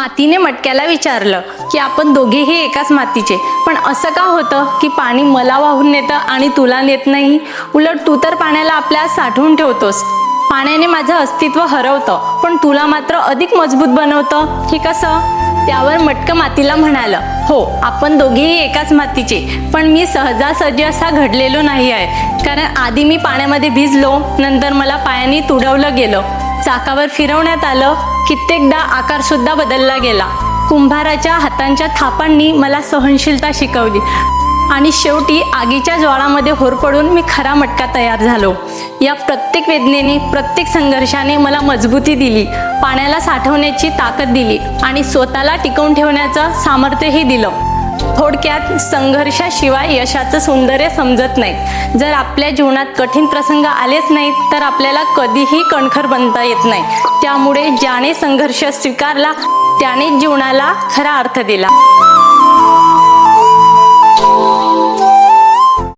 मातीने मटक्याला विचारलं की आपण दोघेही एकाच मातीचे, पण असं का होतं की पाणी मला वाहून नेतं आणि तुला नेत नाही? उलट तू तर पाण्याला आपल्या साठवून ठेवतोस. पाण्याने माझं अस्तित्व हरवतं, पण तुला मात्र अधिक मजबूत बनवतं. हे कसं? त्यावर मटकं मातीला म्हणालं, हो, आपण दोघेही एकाच मातीचे, पण मी सहजासहजी असा घडलेलो नाही आहे. कारण आधी मी पाण्यामध्ये भिजलो, नंतर मला पायाने तुडवलं गेलं, चाकावर फिरवण्यात आलं, कित्येकदा आकार सुद्धा बदलला गेला. कुंभाराच्या हातांच्या थापांनी मला सहनशीलता शिकवली आणि शेवटी आगीच्या ज्वाळामध्ये होरपळून मी खरा मटका तयार झालो. या प्रत्येक वेदनेने, प्रत्येक संघर्षाने मला मजबूती दिली, पाण्याला साठवण्याची ताकद दिली आणि स्वतःला टिकवून ठेवण्याचं सामर्थ्यही दिलं. थोडक्यात, संघर्षाशिवाय यशाचं सौंदर्य समजत नाही. जर आपल्या जीवनात कठीण प्रसंग आलेच नाहीत तर आपल्याला कधीही कणखर बनता येत नाही. त्यामुळे ज्याने संघर्ष स्वीकारला त्याने जीवनाला खरा अर्थ दिला.